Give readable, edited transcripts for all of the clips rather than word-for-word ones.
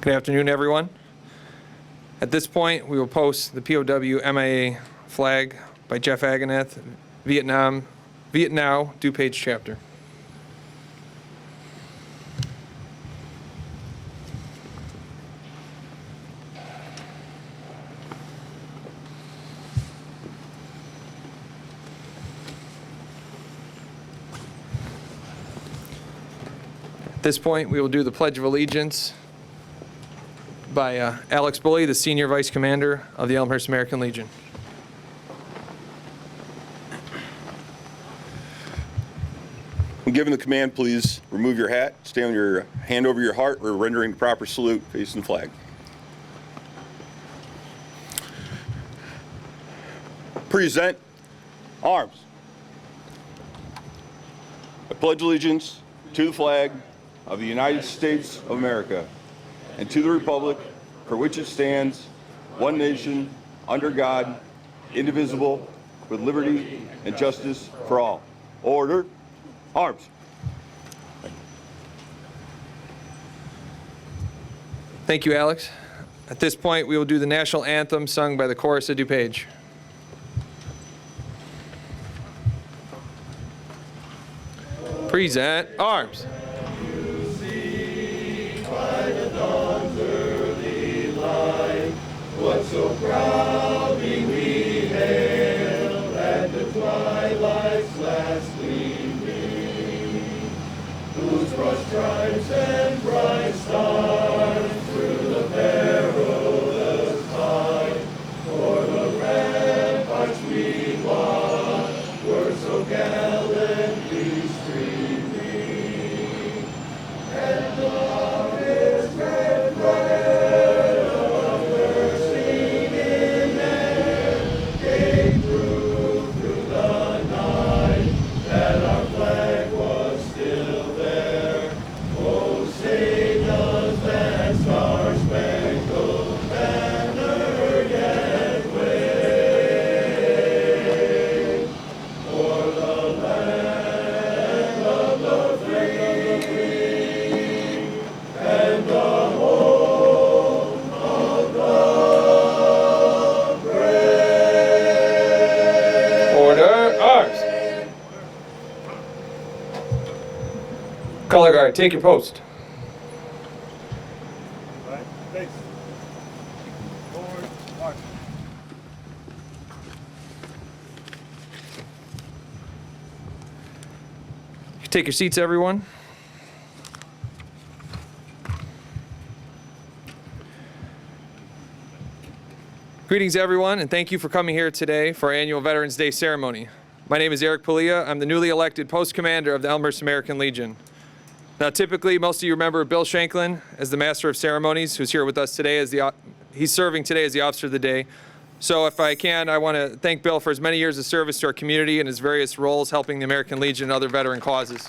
Good afternoon, everyone. At this point, we will post the POW MIA flag by Jeff Aganeth, Viet Now, DuPage chapter. At this point, we will do the Pledge of Allegiance by Alex Bully, the Senior Vice Commander of the Elmhurst American Legion. When given the command, please remove your hat, stand with your hand over your heart. We're rendering the proper salute, facing the flag. Present arms. I pledge allegiance to the flag of the United States of America and to the republic for which it stands, one nation, under God, indivisible, with liberty and justice for all. Order. Arms. Thank you, Alex. At this point, we will do the national anthem sung by the chorus of DuPage. Present arms. What so proudly we hailed at the twilight's last gleaming, whose broad stripes and bright stars through the perilous tide, for the ramparts we won were so gallantly streaming, and on his red flag Color guard, take your post. Right, face. Forward, march. Take your seats, everyone. Greetings, everyone, and thank you for coming here today for our annual Veterans Day ceremony. My name is Eric Paglia. I'm the newly elected post commander of the Elmhurst American Legion. Now, typically, most of you remember Bill Shanklin as the Master of Ceremonies, who's here with us today he's serving today as the Officer of the Day. So if I can, I want to thank Bill for his many years of service to our community and his various roles helping the American Legion and other veteran causes.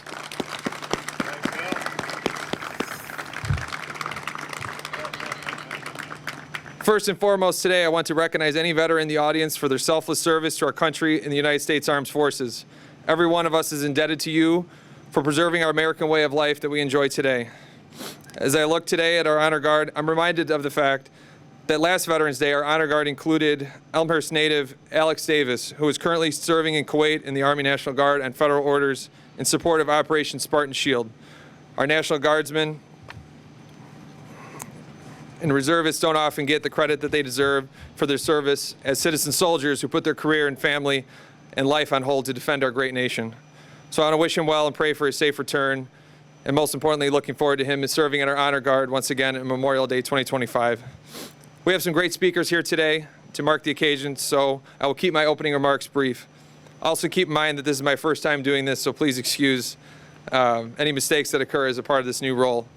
First and foremost today, I want to recognize any veteran in the audience for their selfless service to our country and the United States Armed Forces. Every one of us is indebted to you for preserving our American way of life that we enjoy today. As I look today at our Honor Guard, I'm reminded of the fact that last Veterans Day, our Honor Guard included Elmhurst native Alex Davis, who is currently serving in Kuwait in the Army National Guard on federal orders in support of Operation Spartan Shield. Our National Guardsmen and reservists don't often get the credit that they deserve for their service as citizen soldiers who put their career and family and life on hold to defend our great nation. So I want to wish him well and pray for his safe return, and most importantly, looking forward to him serving in our Honor Guard once again on Memorial Day 2025. We have some great speakers here today to mark the occasion, so I will keep my opening remarks brief. Also keep in mind that this is my first time doing this, so please excuse any mistakes that occur as a part of this new role.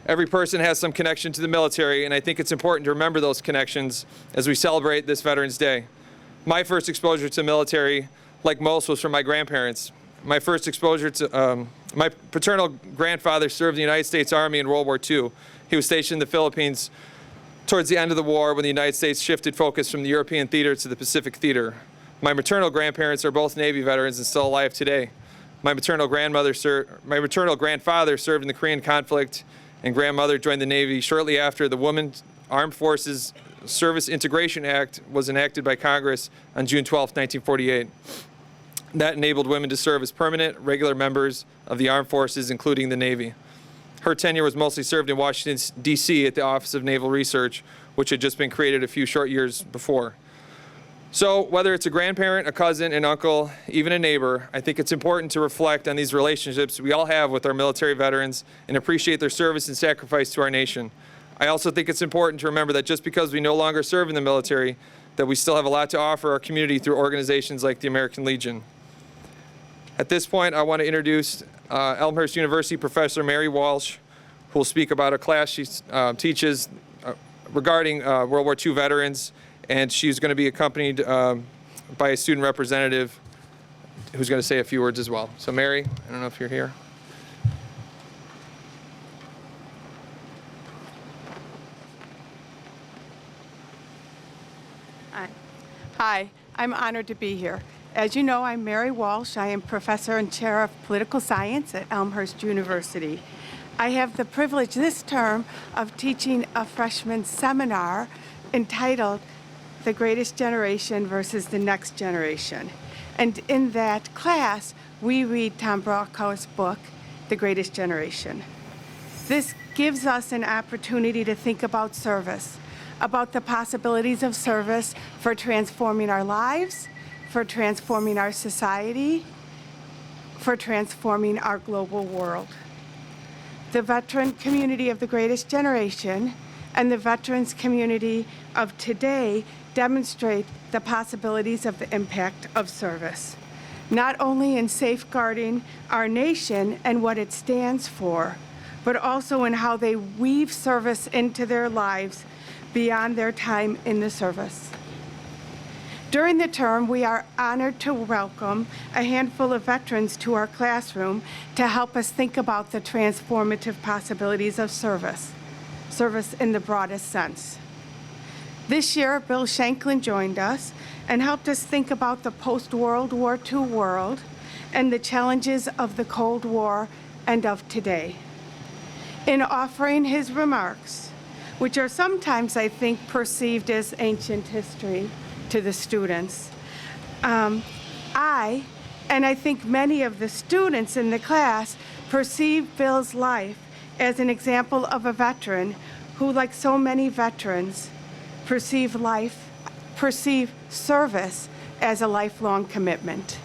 Every person has some connection to the military, and I think it's important to remember those connections as we celebrate this Veterans Day. My first exposure to the military, like most, was from my grandparents. My first exposure to my paternal grandfather served in the United States Army in World War II. He was stationed in the Philippines towards the end of the war when the United States shifted focus from the European theater to the Pacific theater. My maternal grandparents are both Navy veterans and still alive today. My maternal grandfather served in the Korean conflict and grandmother joined the Navy shortly after the Women's Armed Forces Service Integration Act was enacted by Congress on June 12, 1948. That enabled women to serve as permanent, regular members of the armed forces, including the Navy. Her tenure was mostly served in Washington, D.C. at the Office of Naval Research, which had just been created a few short years before. So whether it's a grandparent, a cousin, an uncle, even a neighbor, I think it's important to reflect on these relationships we all have with our military veterans and appreciate their service and sacrifice to our nation. I also think it's important to remember that just because we no longer serve in the military, that we still have a lot to offer our community through organizations like the American Legion. At this point, I want to introduce Elmhurst University Professor Mary Walsh, who will speak about a class she teaches regarding World War II veterans, and she's going to be accompanied by a student representative who's going to say a few words as well. So Mary, I don't know if you're here. Hi, I'm honored to be here. As you know, I'm Mary Walsh. I am professor and chair of political science at Elmhurst University. I have the privilege this term of teaching a freshman seminar entitled The Greatest Generation versus the Next Generation. And in that class, we read Tom Brokaw's book, The Greatest Generation. This gives us an opportunity to think about service, about the possibilities of service for transforming our lives, for transforming our society, for transforming our global world. The veteran community of the greatest generation and the veterans community of today demonstrate the possibilities of the impact of service, not only in safeguarding our nation and what it stands for, but also in how they weave service into their lives beyond their time in the service. During the term, we are honored to welcome a handful of veterans to our classroom to help us think about the transformative possibilities of service in the broadest sense. This year, Bill Shanklin joined us and helped us think about the post-World War II world and the challenges of the Cold War and of today. In offering his remarks, which are sometimes, I think, perceived as ancient history to the students, I think many of the students in the class perceive Bill's life as an example of a veteran who, like so many veterans, perceive service as a lifelong commitment.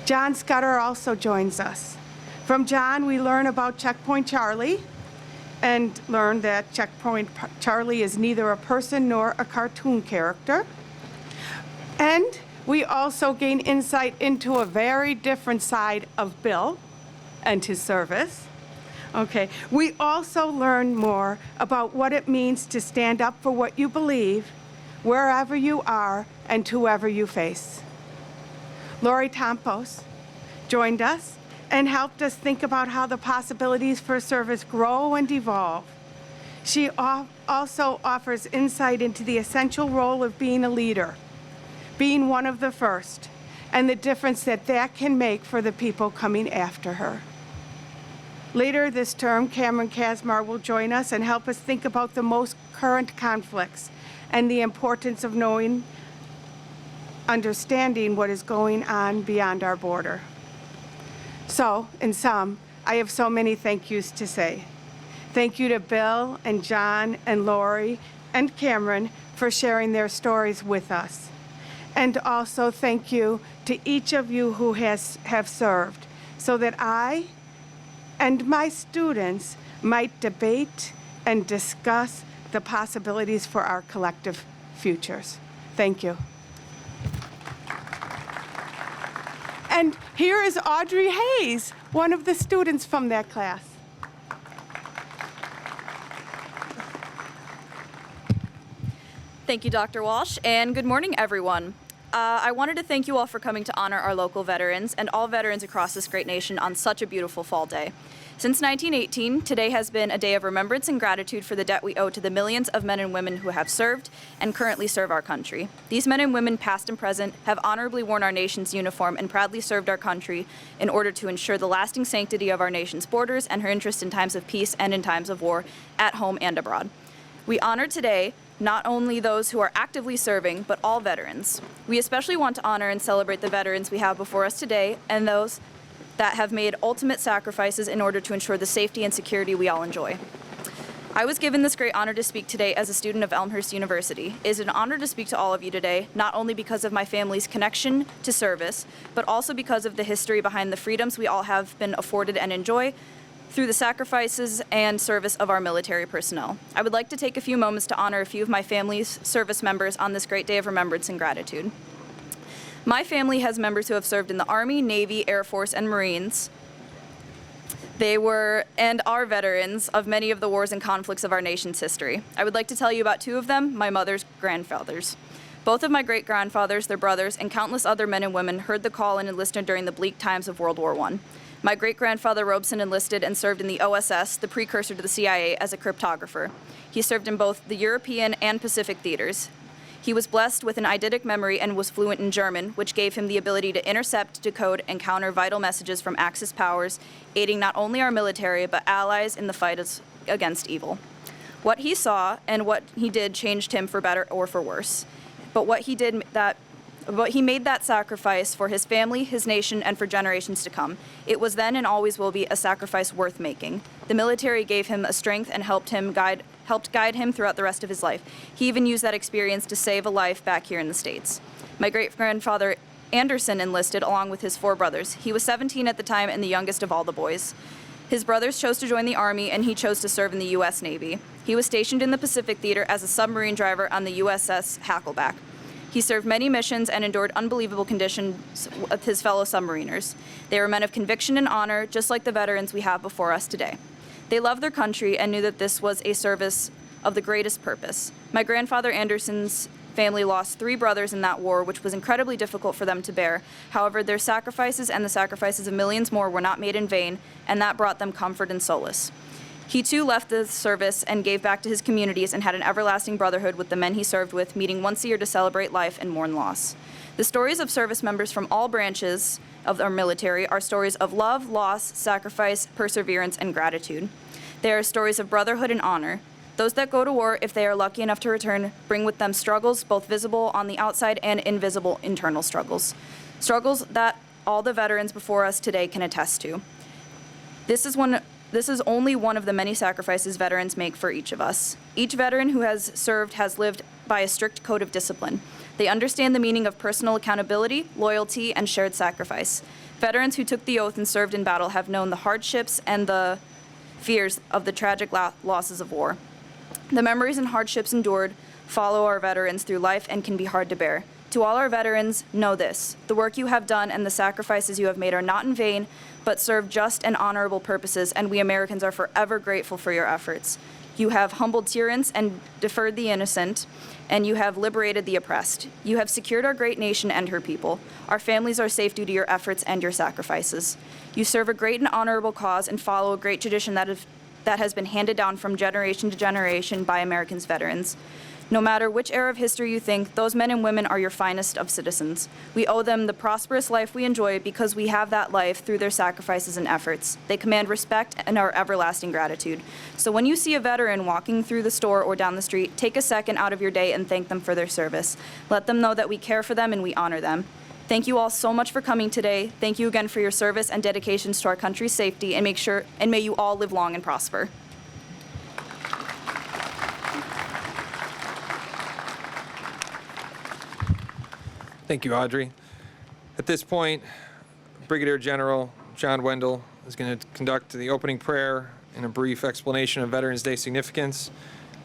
John Scudder also joins us. From John, we learn about Checkpoint Charlie and learn that Checkpoint Charlie is neither a person nor a cartoon character. And we also gain insight into a very different side of Bill and his service. Okay, we also learn more about what it means to stand up for what you believe, wherever you are and whoever you face. Lori Tompos joined us and helped us think about how the possibilities for service grow and evolve. She also offers insight into the essential role of being a leader, being one of the first, and the difference that that can make for the people coming after her. Later this term, Cameron Kasmar will join us and help us think about the most current conflicts and the importance of understanding what is going on beyond our border. So, in sum, I have so many thank yous to say. Thank you to Bill and John and Lori and Cameron for sharing their stories with us. And also thank you to each of you who have served, so that I and my students might debate and discuss the possibilities for our collective futures. Thank you. And here is Audrey Hayes, one of the students from that class. Thank you, Dr. Walsh, and good morning, everyone. I wanted to thank you all for coming to honor our local veterans and all veterans across this great nation on such a beautiful fall day. Since 1918, today has been a day of remembrance and gratitude for the debt we owe to the millions of men and women who have served and currently serve our country. These men and women, past and present, have honorably worn our nation's uniform and proudly served our country in order to ensure the lasting sanctity of our nation's borders and her interest in times of peace and in times of war, at home and abroad. We honor today not only those who are actively serving, but all veterans. We especially want to honor and celebrate the veterans we have before us today and those that have made ultimate sacrifices in order to ensure the safety and security we all enjoy. I was given this great honor to speak today as a student of Elmhurst University. It is an honor to speak to all of you today, not only because of my family's connection to service, but also because of the history behind the freedoms we all have been afforded and enjoy through the sacrifices and service of our military personnel. I would like to take a few moments to honor a few of my family's service members on this great day of remembrance and gratitude. My family has members who have served in the Army, Navy, Air Force, and Marines. They were and are veterans of many of the wars and conflicts of our nation's history. I would like to tell you about two of them, my mother's grandfathers. Both of my great-grandfathers, their brothers, and countless other men and women heard the call and enlisted during the bleak times of World War I. My great-grandfather Robeson enlisted and served in the OSS, the precursor to the CIA, as a cryptographer. He served in both the European and Pacific theaters. He was blessed with an eidetic memory and was fluent in German, which gave him the ability to intercept, decode, and counter vital messages from Axis powers, aiding not only our military, but allies in the fight against evil. What he saw and what he did changed him for better or for worse. But he made that sacrifice for his family, his nation, and for generations to come. It was then and always will be a sacrifice worth making. The military gave him a strength and helped guide him throughout the rest of his life. He even used that experience to save a life back here in the States. My great-grandfather Anderson enlisted along with his 4 brothers. He was 17 at the time and the youngest of all the boys. His brothers chose to join the Army, and he chose to serve in the U.S. Navy. He was stationed in the Pacific Theater as a submarine driver on the USS Hackleback. He served many missions and endured unbelievable conditions with his fellow submariners. They were men of conviction and honor, just like the veterans we have before us today. They loved their country and knew that this was a service of the greatest purpose. My grandfather Anderson's family lost 3 brothers in that war, which was incredibly difficult for them to bear. However, their sacrifices and the sacrifices of millions more were not made in vain, and that brought them comfort and solace. He too left the service and gave back to his communities and had an everlasting brotherhood with the men he served with, meeting once a year to celebrate life and mourn loss. The stories of service members from all branches of our military are stories of love, loss, sacrifice, perseverance, and gratitude. They are stories of brotherhood and honor. Those that go to war, if they are lucky enough to return, bring with them struggles, both visible on the outside and invisible internal struggles. Struggles that all the veterans before us today can attest to. This is only one of the many sacrifices veterans make for each of us. Each veteran who has served has lived by a strict code of discipline. They understand the meaning of personal accountability, loyalty, and shared sacrifice. Veterans who took the oath and served in battle have known the hardships and the fears of the tragic losses of war. The memories and hardships endured follow our veterans through life and can be hard to bear. To all our veterans, know this: the work you have done and the sacrifices you have made are not in vain, but serve just and honorable purposes, and we Americans are forever grateful for your efforts. You have humbled tyrants and deferred the innocent, and you have liberated the oppressed. You have secured our great nation and her people. Our families are safe due to your efforts and your sacrifices. You serve a great and honorable cause and follow a great tradition that has been handed down from generation to generation by Americans' veterans. No matter which era of history you think, those men and women are your finest of citizens. We owe them the prosperous life we enjoy because we have that life through their sacrifices and efforts. They command respect and our everlasting gratitude. So when you see a veteran walking through the store or down the street, take a second out of your day and thank them for their service. Let them know that we care for them and we honor them. Thank you all so much for coming today. Thank you again for your service and dedications to our country's safety, and may you all live long and prosper. Thank you, Audrey. At this point, Brigadier General John Wendell is going to conduct the opening prayer and a brief explanation of Veterans Day significance.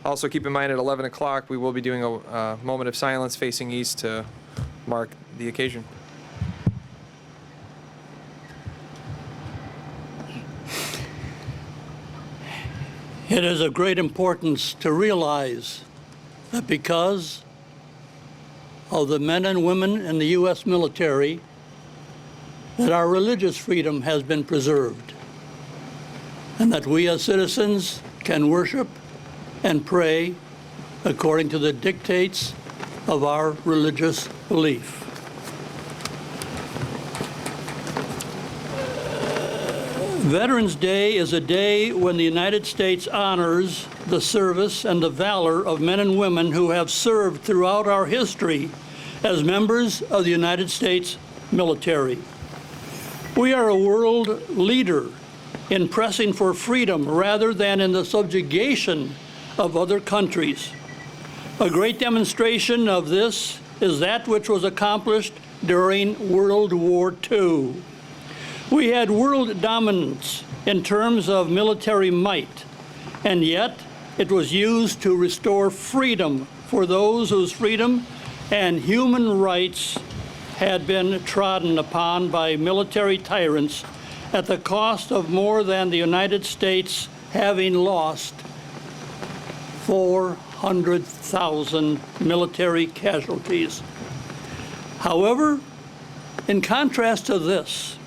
Also, keep in mind at 11 o'clock, we will be doing a moment of silence facing east to mark the occasion. It is of great importance to realize that because of the men and women in the U.S. military that our religious freedom has been preserved, and that we as citizens can worship and pray according to the dictates of our religious belief. Veterans Day is a day when the United States honors the service and the valor of men and women who have served throughout our history as members of the United States military. We are a world leader in pressing for freedom rather than in the subjugation of other countries. A great demonstration of this is that which was accomplished during World War II. We had world dominance in terms of military might, and yet it was used to restore freedom for those whose freedom and human rights had been trodden upon by military tyrants at the cost of more than the United States having lost 400,000 military casualties. However, in contrast to this,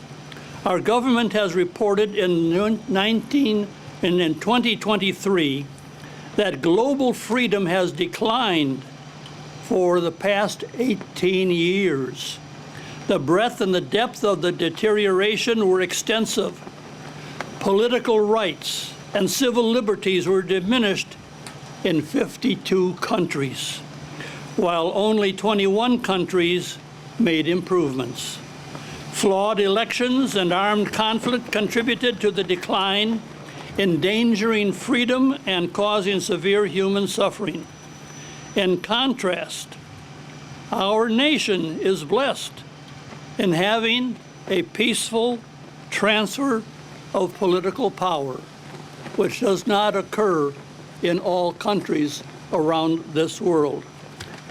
our government has reported in 2023 that global freedom has declined for the past 18 years. The breadth and the depth of the deterioration were extensive. Political rights and civil liberties were diminished in 52 countries, while only 21 countries made improvements. Flawed elections and armed conflict contributed to the decline, endangering freedom and causing severe human suffering. In contrast, our nation is blessed in having a peaceful transfer of political power, which does not occur in all countries around this world.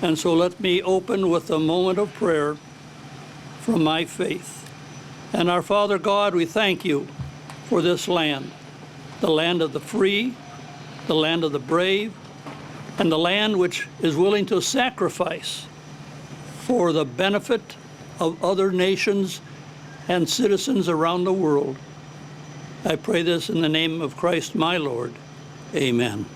And so let me open with a moment of prayer from my faith. And our Father God, we thank you for this land, the land of the free, the land of the brave, and the land which is willing to sacrifice for the benefit of other nations and citizens around the world. I pray this in the name of Christ, my Lord. Amen.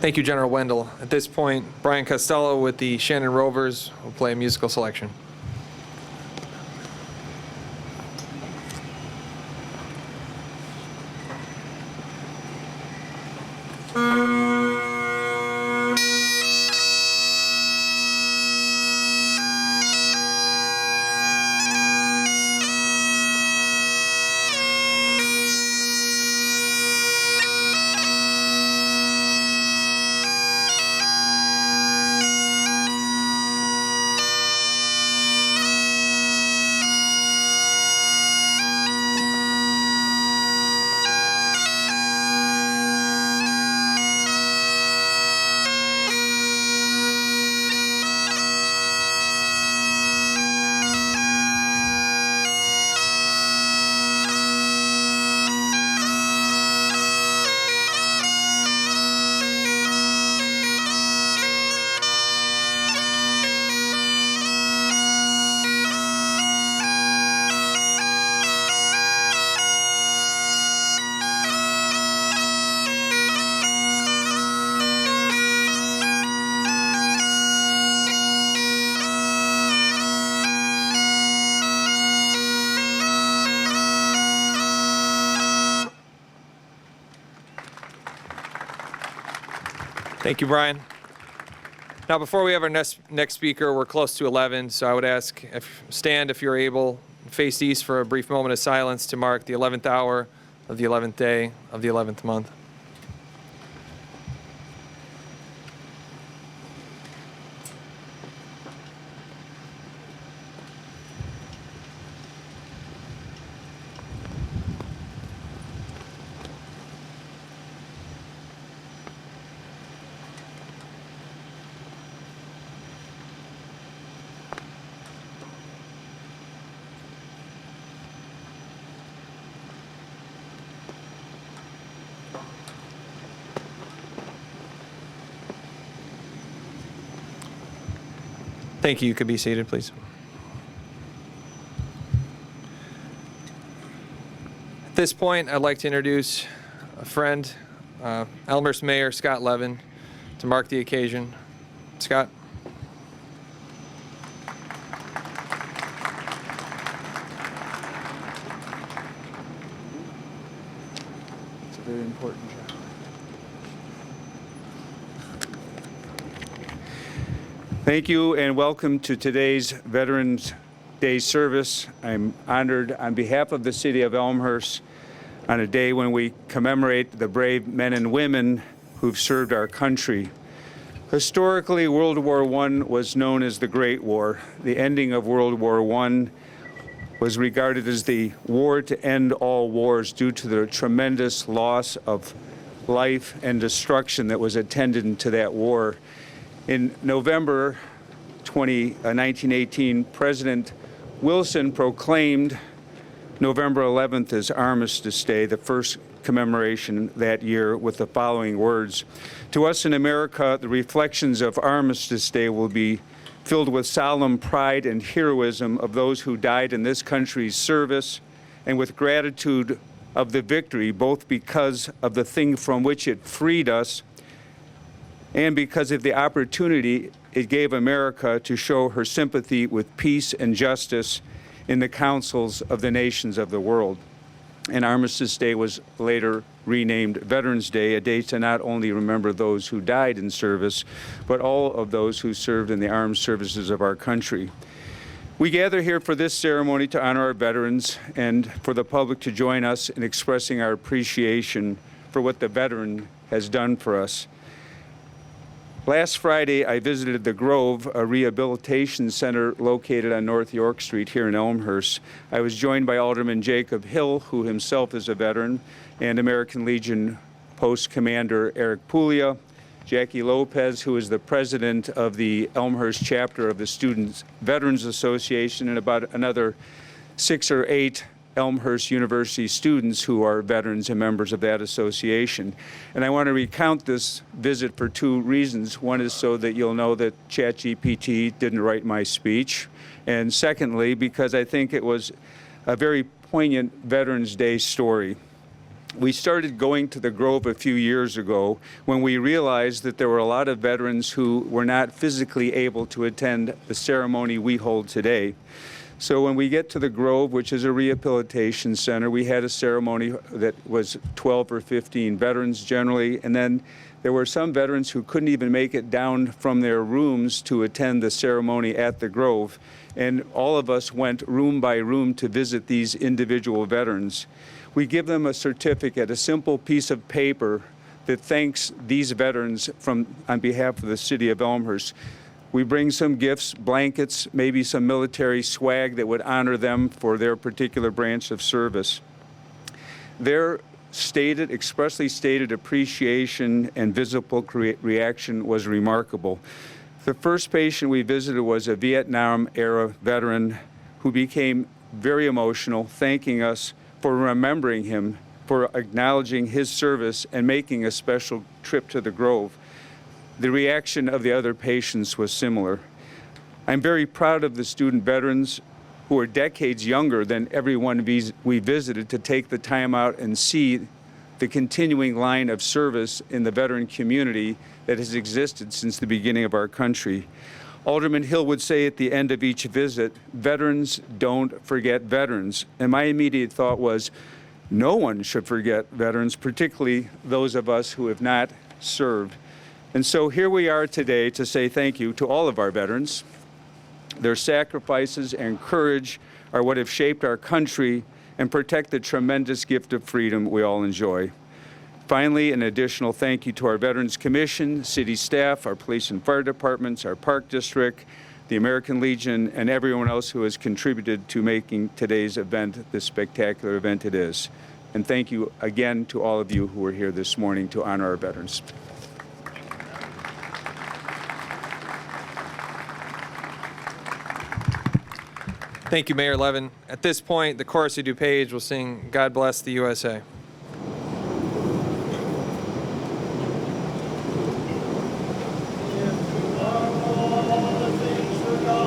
Thank you, General Wendell. At this point, Brian Costello with the Shannon Rovers will play a musical selection. Thank you, Brian. Now, before we have our next speaker, we're close to 11, so I would ask, stand if you're able, face east for a brief moment of silence to mark the 11th hour of the 11th day of the 11th month. Thank you. You could be seated, please. At this point, I'd like to introduce a friend, Elmhurst Mayor Scott Levin, to mark the occasion. Scott. It's a very important job. Thank you and welcome to today's Veterans Day service. I'm honored on behalf of the City of Elmhurst on a day when we commemorate the brave men and women who've served our country. Historically, World War I was known as the Great War. The ending of World War I was regarded as the war to end all wars due to the tremendous loss of life and destruction that was attendant to that war. In November 1918, President Wilson proclaimed November 11th as Armistice Day, the first commemoration that year, with the following words. To us in America, the reflections of Armistice Day will be filled with solemn pride and heroism of those who died in this country's service, and with gratitude of the victory, both because of the thing from which it freed us and because of the opportunity it gave America to show her sympathy with peace and justice in the councils of the nations of the world. And Armistice Day was later renamed Veterans Day, a day to not only remember those who died in service, but all of those who served in the armed services of our country. We gather here for this ceremony to honor our veterans and for the public to join us in expressing our appreciation for what the veteran has done for us. Last Friday, I visited the Grove, a rehabilitation center located on North York Street here in Elmhurst. I was joined by Alderman Jacob Hill, who himself is a veteran, and American Legion Post Commander Eric Puglia, Jackie Lopez, who is the president of the Elmhurst chapter of the Student Veterans Association, and about another 6 or 8 Elmhurst University students who are veterans and members of that association. And I want to recount this visit for 2 reasons. One is so that you'll know that ChatGPT didn't write my speech. And secondly, because I think it was a very poignant Veterans Day story. We started going to the Grove a few years ago when we realized that there were a lot of veterans who were not physically able to attend the ceremony we hold today. So when we get to the Grove, which is a rehabilitation center, we had a ceremony that was 12 or 15 veterans generally, and then there were some veterans who couldn't even make it down from their rooms to attend the ceremony at the Grove. And all of us went room by room to visit these individual veterans. We give them a certificate, a simple piece of paper that thanks these veterans on behalf of the City of Elmhurst. We bring some gifts, blankets, maybe some military swag that would honor them for their particular branch of service. Their expressly stated appreciation and visible reaction was remarkable. The first patient we visited was a Vietnam-era veteran who became very emotional, thanking us for remembering him, for acknowledging his service and making a special trip to the Grove. The reaction of the other patients was similar. I'm very proud of the student veterans who are decades younger than everyone we visited to take the time out and see the continuing line of service in the veteran community that has existed since the beginning of our country. Alderman Hill would say at the end of each visit, veterans don't forget veterans. And my immediate thought was, no one should forget veterans, particularly those of us who have not served. And so here we are today to say thank you to all of our veterans. Their sacrifices and courage are what have shaped our country and protect the tremendous gift of freedom we all enjoy. Finally, an additional thank you to our Veterans Commission, city staff, our police and fire departments, our park district, the American Legion, and everyone else who has contributed to making today's event the spectacular event it is. And thank you again to all of you who are here this morning to honor our veterans. Thank you, Mayor Levin. At this point, the Chorus of DuPage will sing God Bless the USA. All things for God.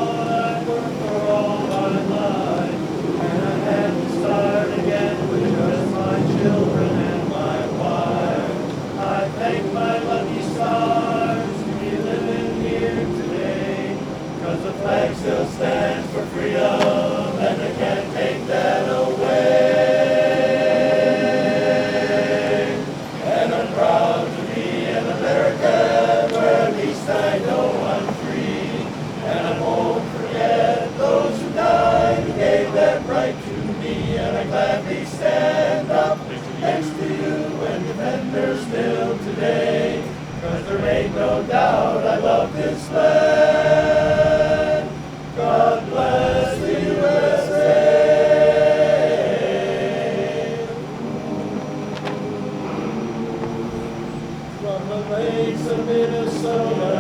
right to me, and I gladly stand up next to you and defend her still today. 'Cause there ain't no doubt I love this land. God bless the USA. From the lakes of Minnesota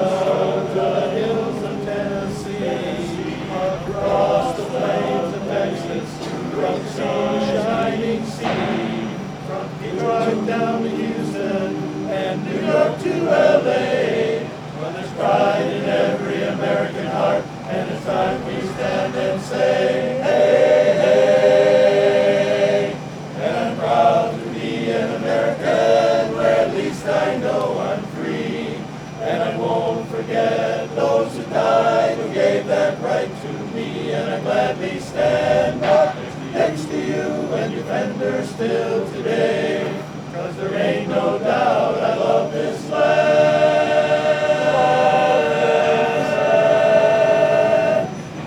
to the hills of Tennessee, across the plains of Texas, from sea shining sea, from Detroit down to Houston and New York to LA. Well, there's pride in every American heart, and it's time we stand and say, hey, hey. And I'm proud to be an American, where at least I know I'm free. And I won't forget those who died, who gave that right to me. And I gladly stand up next to you and defend her still today. 'Cause there ain't no doubt I love this land.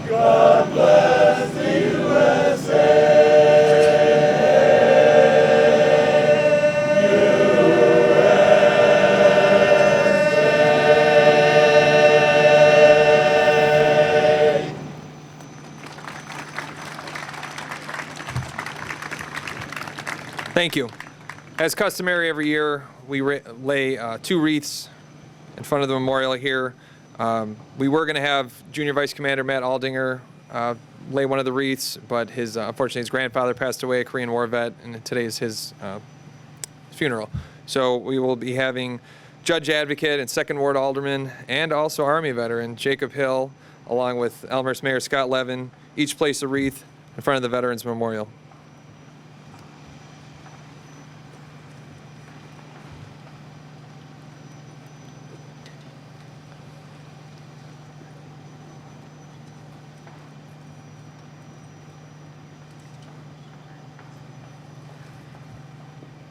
God bless the USA. Thank you. As customary every year, we lay 2 wreaths in front of the memorial here. We were going to have Junior Vice Commander Matt Aldinger lay one of the wreaths, but unfortunately his grandfather passed away, a Korean War vet, and today is his funeral. So we will be having Judge Advocate and 2nd Ward Alderman and also Army veteran Jacob Hill, along with Elmhurst Mayor Scott Levin, each place a wreath in front of the Veterans Memorial.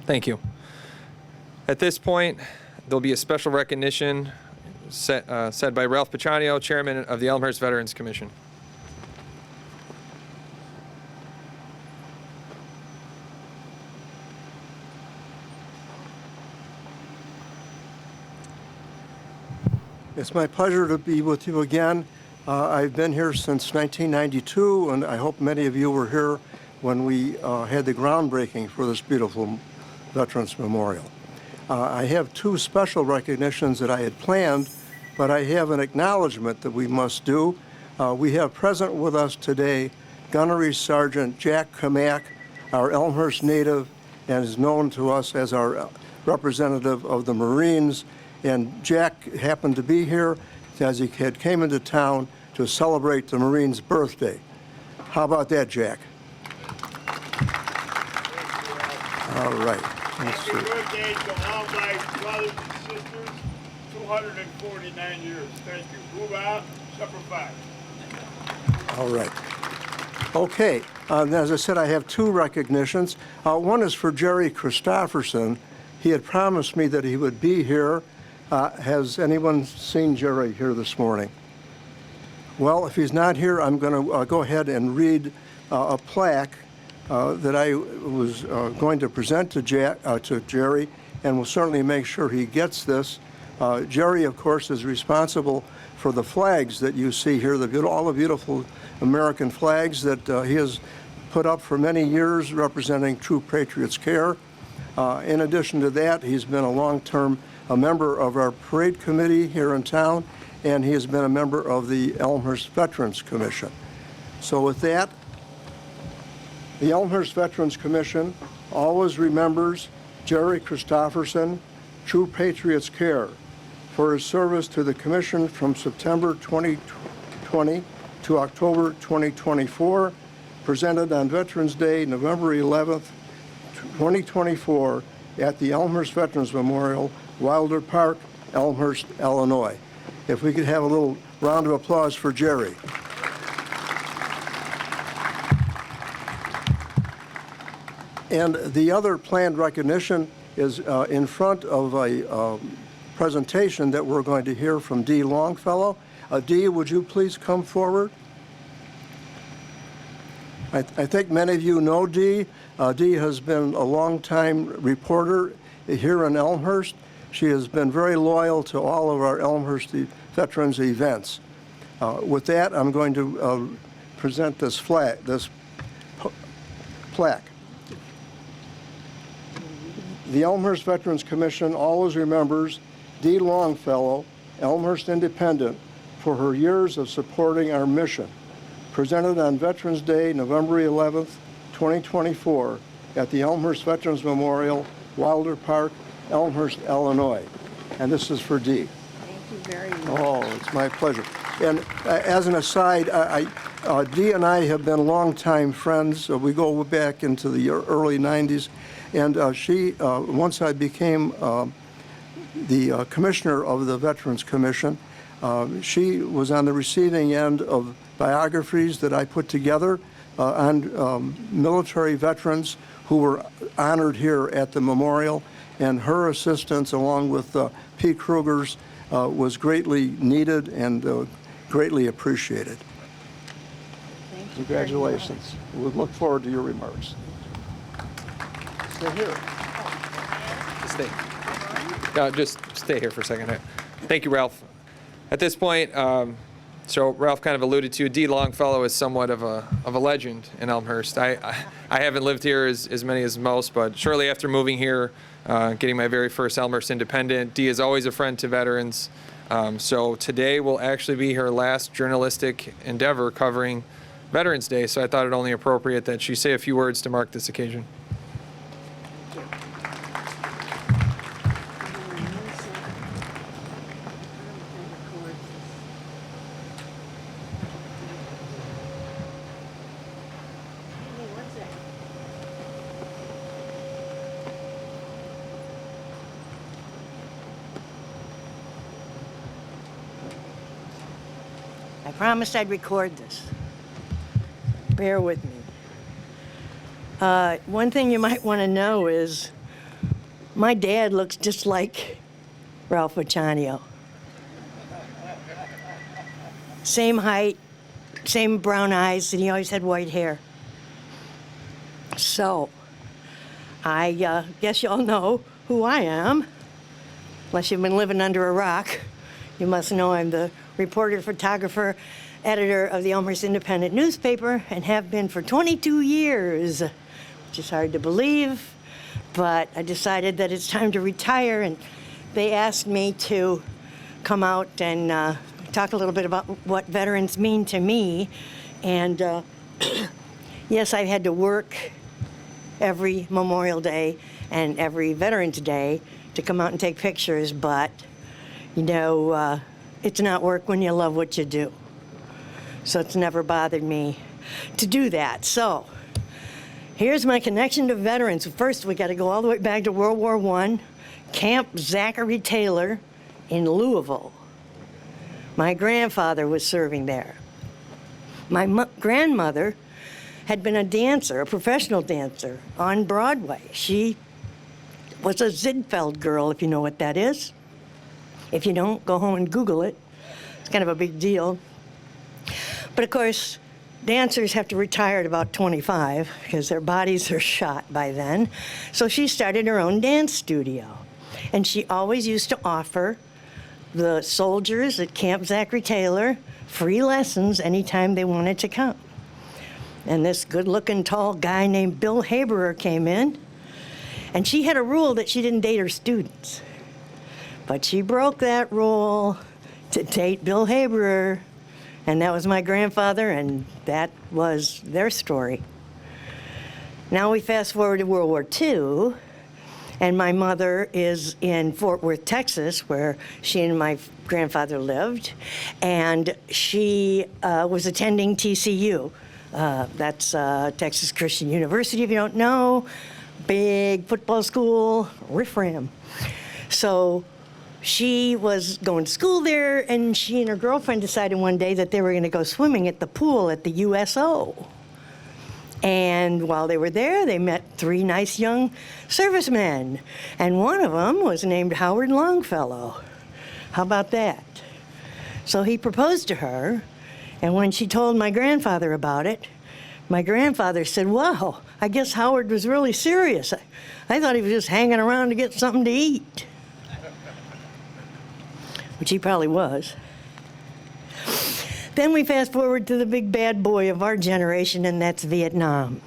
Thank you. At this point, there'll be a special recognition said by Ralph Picciano, Chairman of the Elmhurst Veterans Commission. It's my pleasure to be with you again. I've been here since 1992, and I hope many of you were here when we had the groundbreaking for this beautiful Veterans Memorial. I have 2 special recognitions that I had planned, but I have an acknowledgement that we must do. We have present with us today Gunnery Sergeant Jack Kamak, our Elmhurst native, and is known to us as our representative of the Marines. And Jack happened to be here as he came into town to celebrate the Marines' birthday. How about that, Jack? All right. Happy birthday to all my brothers and sisters. 249 years. Thank you. Move out. Supper 5. All right. Okay. As I said, I have 2 recognitions. One is for Jerry Christopherson. He had promised me that he would be here. Has anyone seen Jerry here this morning? Well, if he's not here, I'm going to go ahead and read a plaque that I was going to present to Jerry, and will certainly make sure he gets this. Jerry, of course, is responsible for the flags that you see here, all the beautiful American flags that he has put up for many years, representing True Patriots Care. In addition to that, he's been a long-term member of our parade committee here in town, and he has been a member of the Elmhurst Veterans Commission. So with that, the Elmhurst Veterans Commission always remembers Jerry Christopherson, True Patriots Care, for his service to the Commission from September 2020 to October 2024, presented on Veterans Day, November 11th, 2024, at the Elmhurst Veterans Memorial, Wilder Park, Elmhurst, Illinois. If we could have a little round of applause for Jerry. And the other planned recognition is in front of a presentation that we're going to hear from Dee Longfellow. Dee, would you please come forward? I think many of you know Dee. Dee has been a longtime reporter here in Elmhurst. She has been very loyal to all of our Elmhurst Veterans events. With that, I'm going to present this plaque. The Elmhurst Veterans Commission always remembers Dee Longfellow, Elmhurst Independent, for her years of supporting our mission. Presented on Veterans Day, November 11th, 2024, at the Elmhurst Veterans Memorial, Wilder Park, Elmhurst, Illinois. And this is for Dee. Thank you very much. Oh, it's my pleasure. And as an aside, Dee and I have been longtime friends. We go back into the early 90s. And once I became the commissioner of the Veterans Commission, she was on the receiving end of biographies that I put together on military veterans who were honored here at the memorial. And her assistance, along with P. Kruger's, was greatly needed and greatly appreciated. Thank you. Congratulations. We look forward to your remarks. Stay here. Just stay here for a second. Thank you, Ralph. At this point, so Ralph kind of alluded to, Dee Longfellow is somewhat of a legend in Elmhurst. I haven't lived here as many as most, but shortly after moving here, getting my very first Elmhurst Independent, Dee is always a friend to veterans. So today will actually be her last journalistic endeavor covering Veterans Day, so I thought it only appropriate that she say a few words to mark this occasion. I promised I'd record this. Bear with me. One thing you might want to know is my dad looks just like Ralph Ochanio. Same height, same brown eyes, and he always had white hair. So, I guess you all know who I am. Unless you've been living under a rock, you must know I'm the reporter, photographer, editor of the Elmhurst Independent newspaper, and have been for 22 years, which is hard to believe, but I decided that it's time to retire, and they asked me to come out and talk a little bit about what veterans mean to me. And yes, I had to work every Memorial Day and every Veterans Day to come out and take pictures, but you know, it's not work when you love what you do. So it's never bothered me to do that. So here's my connection to veterans. First, we got to go all the way back to World War I, Camp Zachary Taylor in Louisville. My grandfather was serving there. My grandmother had been a dancer, a professional dancer on Broadway. She was a Ziegfeld girl, if you know what that is. If you don't, go home and Google it. It's kind of a big deal. But of course, dancers have to retire at about 25 because their bodies are shot by then. So she started her own dance studio. And she always used to offer the soldiers at Camp Zachary Taylor free lessons anytime they wanted to come. And this good-looking, tall guy named Bill Haberer came in. And she had a rule that she didn't date her students. But she broke that rule to date Bill Haberer, and that was my grandfather, and that was their story. Now we fast forward to World War II, and my mother is in Fort Worth, Texas, where she and my grandfather lived, and she was attending TCU. That's Texas Christian University, if you don't know. Big football school, riff-ram. So she was going to school there, and she and her girlfriend decided one day that they were going to go swimming at the pool at the USO. And while they were there, they met 3 nice young servicemen, and one of them was named Howard Longfellow. How about that? So he proposed to her, and when she told my grandfather about it, My grandfather said, wow, I guess Howard was really serious. I thought he was just hanging around to get something to eat. Which he probably was. Then we fast forward to the big bad boy of our generation, and that's Vietnam.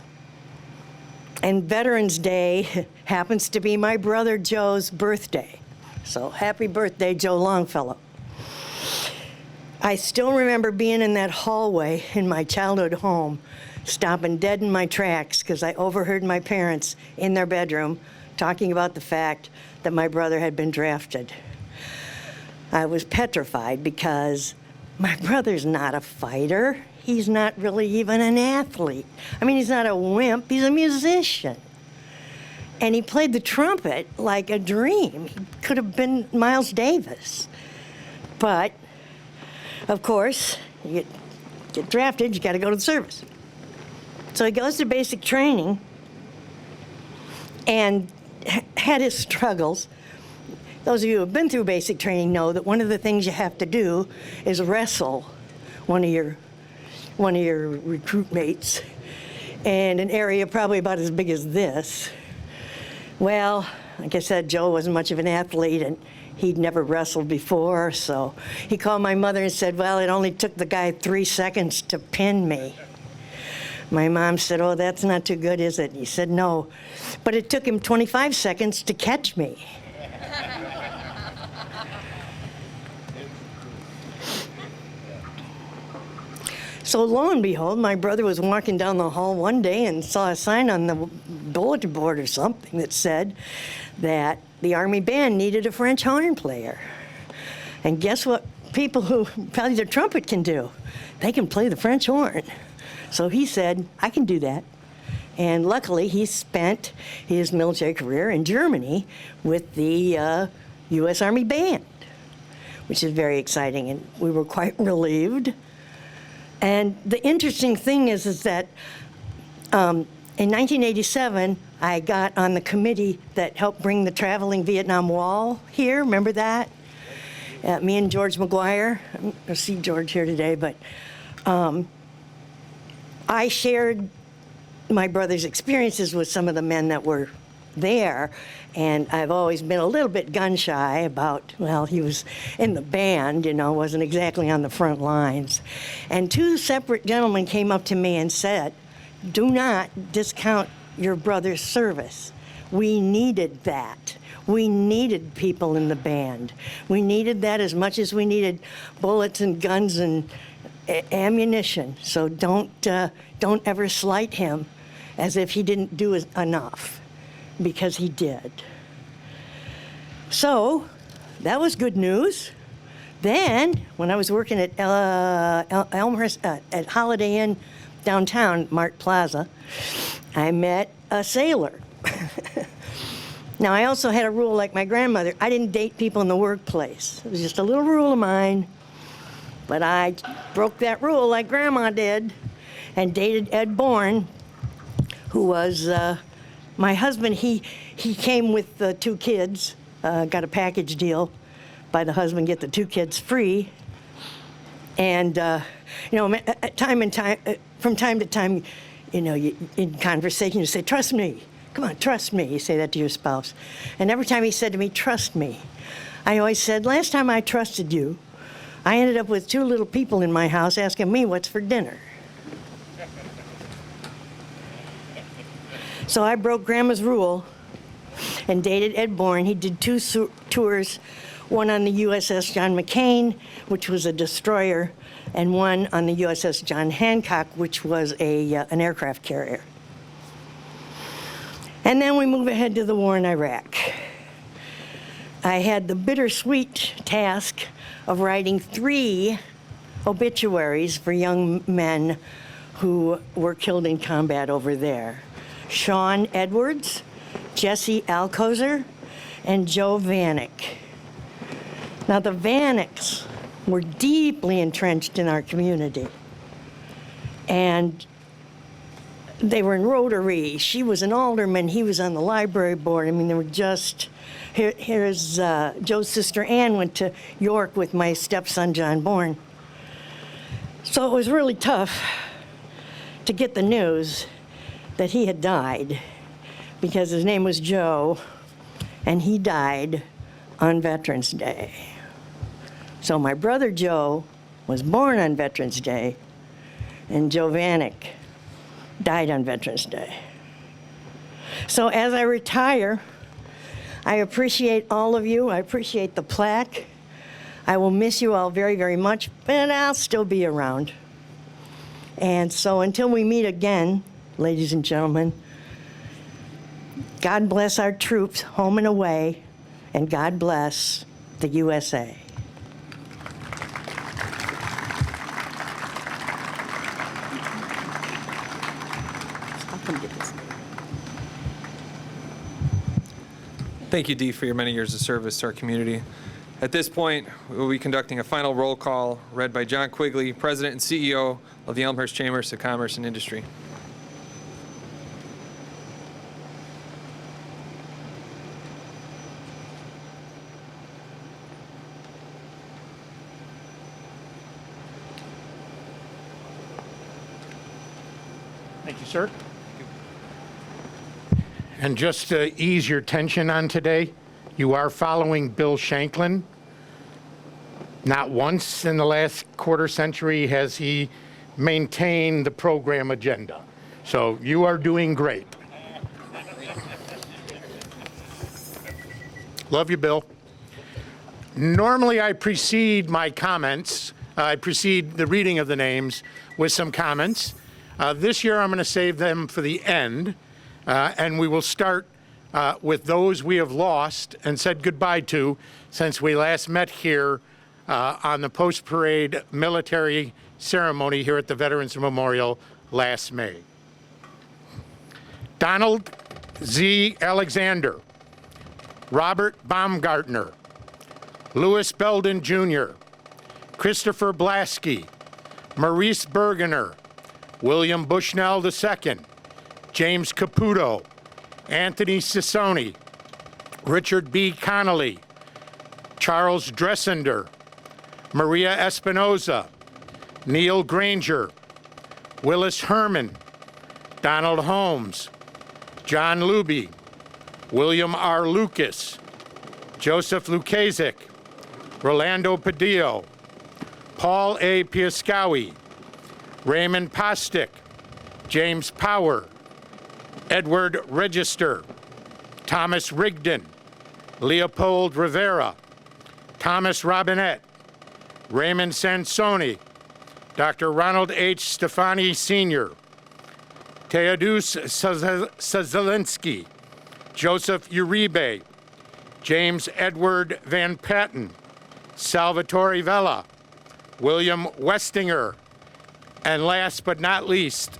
And Veterans Day happens to be my brother Joe's birthday. So happy birthday, Joe Longfellow. I still remember being in that hallway in my childhood home, stopping dead in my tracks because I overheard my parents in their bedroom talking about the fact that my brother had been drafted. I was petrified because my brother's not a fighter. He's not really even an athlete. I mean, he's not a wimp, he's a musician. And he played the trumpet like a dream. He could have been Miles Davis. But, of course, you get drafted, you gotta go to the service. So he goes to basic training and had his struggles. Those of you who have been through basic training know that one of the things you have to do is wrestle one of your recruit mates in an area probably about as big as this. Well, like I said, Joe wasn't much of an athlete and he'd never wrestled before, so he called my mother and said, well, it only took the guy 3 seconds to pin me. My mom said, oh, that's not too good, is it? And he said, no, but it took him 25 seconds to catch me. So lo and behold, my brother was walking down the hall one day and saw a sign on the bulletin board or something that said that the Army band needed a French horn player. And guess what people who play the trumpet can do? They can play the French horn. So he said, I can do that. And luckily, he spent his military career in Germany with the U.S. Army band, which is very exciting, and we were quite relieved. And the interesting thing is that in 1987, I got on the committee that helped bring the traveling Vietnam Wall here. Remember that? Me and George McGuire. I don't see George here today, but I shared my brother's experiences with some of the men that were there, and I've always been a little bit gun-shy about, well, he was in the band, you know, wasn't exactly on the front lines. And 2 separate gentlemen came up to me and said, do not discount your brother's service. We needed that. We needed people in the band. We needed that as much as we needed bullets and guns and ammunition. So don't ever slight him as if he didn't do enough, because he did. So that was good news. Then, when I was working at Elmhurst, at Holiday Inn downtown, Mart Plaza, I met a sailor. Now, I also had a rule like my grandmother. I didn't date people in the workplace. It was just a little rule of mine. But I broke that rule like Grandma did and dated Ed Bourne, who was my husband. He came with 2 kids, got a package deal by the husband, get the 2 kids free. And, you know, from time to time, you know, in conversation, you say, trust me. Come on, trust me. You say that to your spouse. And every time he said to me, trust me, I always said, last time I trusted you, I ended up with 2 little people in my house asking me what's for dinner. So I broke Grandma's rule and dated Ed Bourne. He did 2 tours, one on the USS John McCain, which was a destroyer, and one on the USS John Hancock, which was an aircraft carrier. And then we move ahead to the war in Iraq. I had the bittersweet task of writing 3 obituaries for young men who were killed in combat over there. Sean Edwards, Jesse Alcozer, and Joe Vanek. Now, the Vaneks were deeply entrenched in our community. And they were in Rotary. She was an alderman. He was on the library board. I mean, they were just... Here's Joe's sister Ann went to York with my stepson, John Bourne. So it was really tough. to get the news that he had died, because his name was Joe, and he died on Veterans Day. So my brother Joe was born on Veterans Day, and Joe Vanek died on Veterans Day. So as I retire, I appreciate all of you. I appreciate the plaque. I will miss you all very, very much, but I'll still be around. And so until we meet again, ladies and gentlemen, God bless our troops home and away, and God bless the USA. Thank you, Dee, for your many years of service to our community. At this point, we will be conducting a final roll call read by John Quigley, President and CEO of the Elmhurst Chambers of Commerce and Industry. Thank you, sir. And just to ease your tension on today, you are following Bill Shanklin. Not once in the last quarter century has he maintained the program agenda. So you are doing great. Love you, Bill. Normally I precede my comments, I precede the reading of the names with some comments. This year I'm going to save them for the end, and we will start with those we have lost and said goodbye to since we last met here on the post-parade military ceremony here at the Veterans Memorial last May. Donald Z. Alexander, Robert Baumgartner, Louis Belden Jr., Christopher Blasky, Maurice Bergener, William Bushnell II, James Caputo, Anthony Sissoni, Richard B. Connolly, Charles Dressender, Maria Espinoza, Neil Granger, Willis Herman, Donald Holmes, John Luby, William R. Lucas, Joseph Lukasik, Rolando Padillo, Paul A. Piascawi, Raymond Postic, James Power, Edward Register, Thomas Rigdon, Leopold Rivera, Thomas Robinette, Raymond Sansoni, Dr. Ronald H. Stefani Sr., Teodus Sazelinsky, Joseph Uribe, James Edward Van Patten, Salvatore Vella, William Westinger, and last but not least,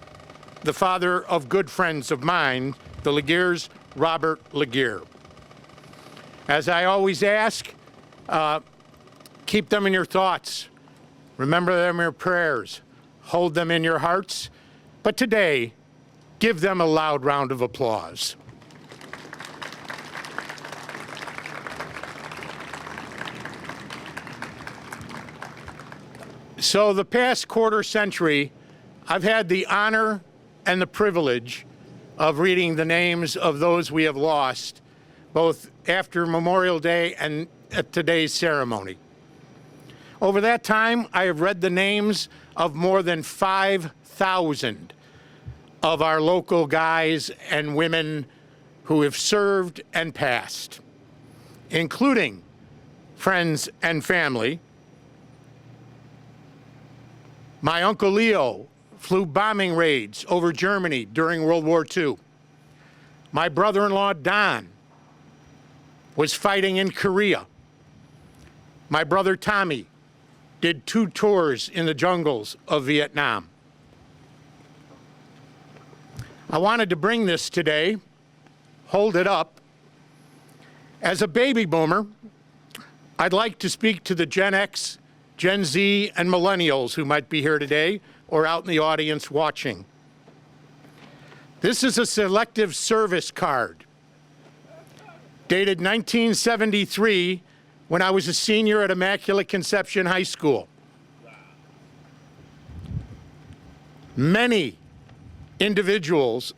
the father of good friends of mine, the Laguerres, Robert Laguerre. As I always ask, keep them in your thoughts. Remember them in your prayers. Hold them in your hearts. But today, give them a loud round of applause. So the past quarter century, I've had the honor and the privilege of reading the names of those we have lost, both after Memorial Day and at today's ceremony. Over that time, I have read the names of more than 5,000 of our local guys and women who have served and passed, including friends and family. My Uncle Leo flew bombing raids over Germany during World War II. My brother-in-law, Don, was fighting in Korea. My brother, Tommy, did 2 tours in the jungles of Vietnam. I wanted to bring this today, hold it up. As a baby boomer, I'd like to speak to the Gen X, Gen Z, and millennials who might be here today or out in the audience watching. This is a selective service card dated 1973 when I was a senior at Immaculate Conception High School. Many individuals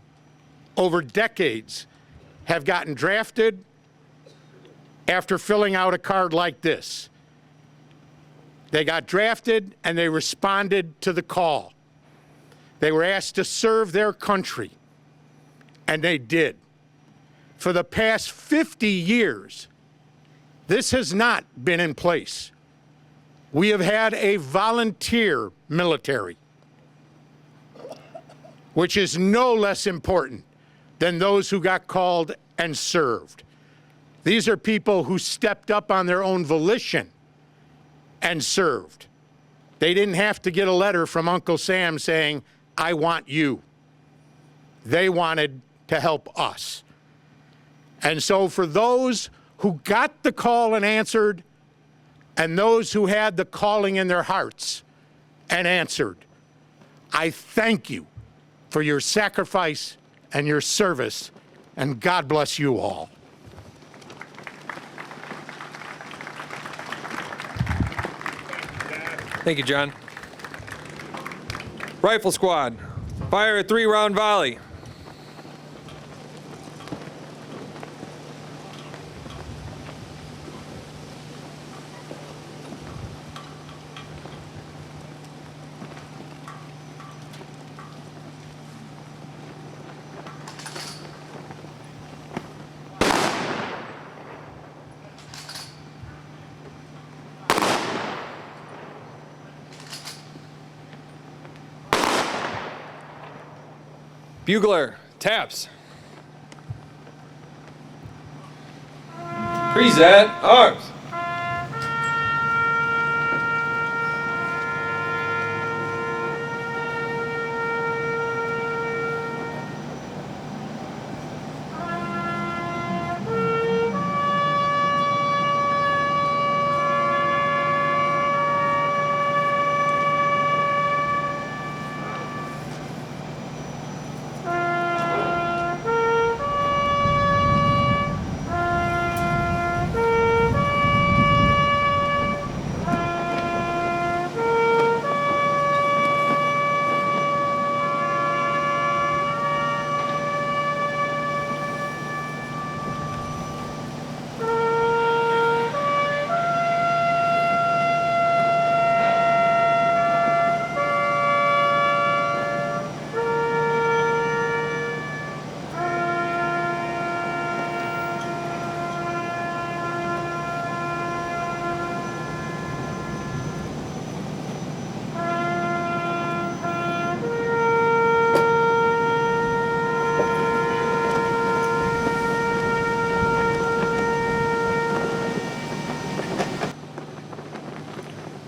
over decades have gotten drafted after filling out a card like this. They got drafted and they responded to the call. They were asked to serve their country, and they did. For the past 50 years, this has not been in place. We have had a volunteer military, which is no less important than those who got called and served. These are people who stepped up on their own volition and served. They didn't have to get a letter from Uncle Sam saying, I want you. They wanted to help us. And so for those who got the call and answered, and those who had the calling in their hearts and answered, I thank you for your sacrifice and your service, and God bless you all. Thank you, John. Rifle squad, fire a 3-round volley. Bugler, taps. Present, arms.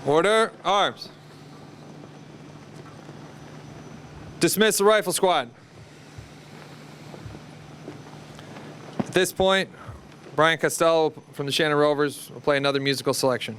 Order, arms. Dismiss the rifle squad. At this point, Brian Costello from the Shannon Rovers will play another musical selection.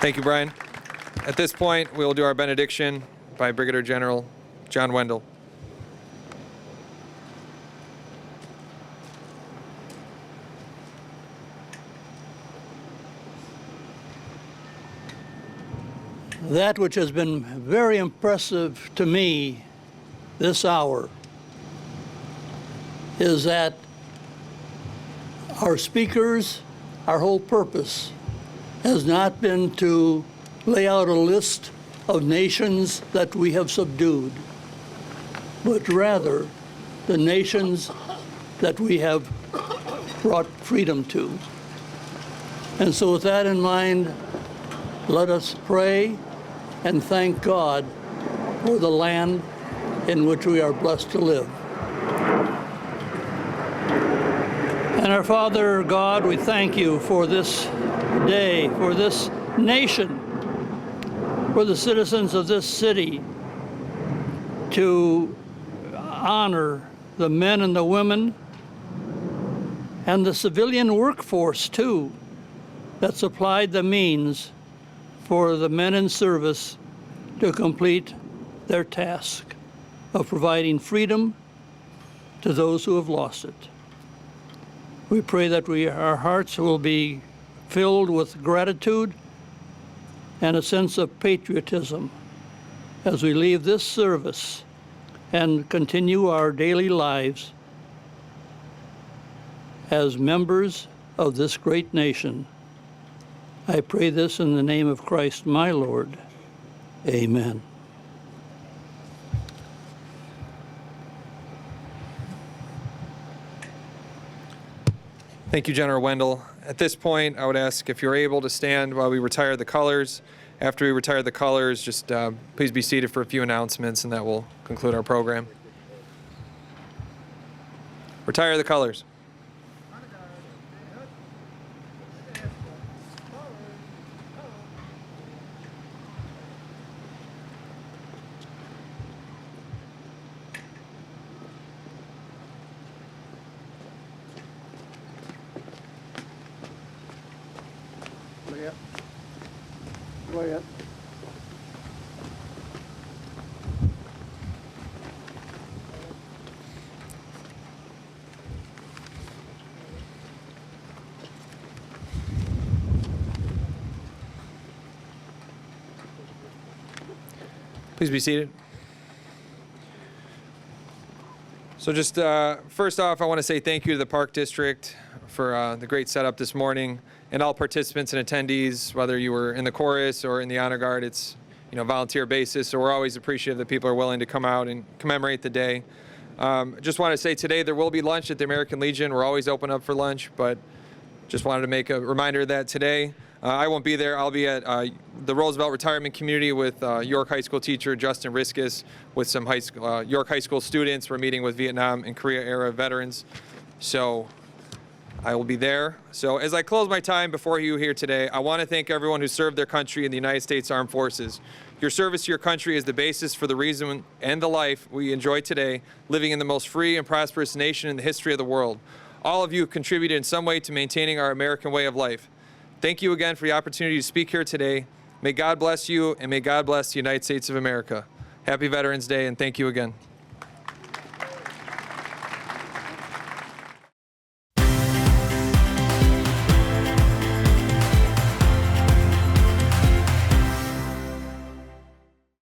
Thank you, Brian. At this point, we will do our benediction by Brigadier General John Wendell. That which has been very impressive to me this hour is that our speakers, our whole purpose has not been to lay out a list of nations that we have subdued, but rather the nations that we have brought freedom to. And so with that in mind, let us pray and thank God for the land in which we are blessed to live. And our Father God, we thank you for this day, for this nation, for the citizens of this city, to honor the men and the women and the civilian workforce, too, that supplied the means for the men in service to complete their task of providing freedom to those who have lost it. We pray that our hearts will be filled with gratitude and a sense of patriotism as we leave this service and continue our daily lives as members of this great nation. I pray this in the name of Christ, my Lord. Amen. Thank you, General Wendell. At this point, I would ask if you're able to stand while we retire the colors. After we retire the colors, just please be seated for a few announcements, and that will conclude our program. Retire the colors. Go ahead. Please be seated. So just first off, I want to say thank you to the Park District for the great setup this morning, and all participants and attendees, whether you were in the chorus or in the honor guard. It's volunteer basis, so we're always appreciative that people are willing to come out and commemorate the day. Just want to say today there will be lunch at the American Legion. We're always open up for lunch, but just wanted to make a reminder of that today. I won't be there. I'll be at the Roosevelt Retirement Community with York High School teacher Justin Riskus with some York High School students. We're meeting with Vietnam and Korea era veterans. So I will be there. So as I close my time before you here today, I want to thank everyone who served their country in the United States Armed Forces. Your service to your country is the basis for the reason and the life we enjoy today, living in the most free and prosperous nation in the history of the world. All of you contributed in some way to maintaining our American way of life. Thank you again for the opportunity to speak here today. May God bless you, and may God bless the United States of America. Happy Veterans Day, and thank you again.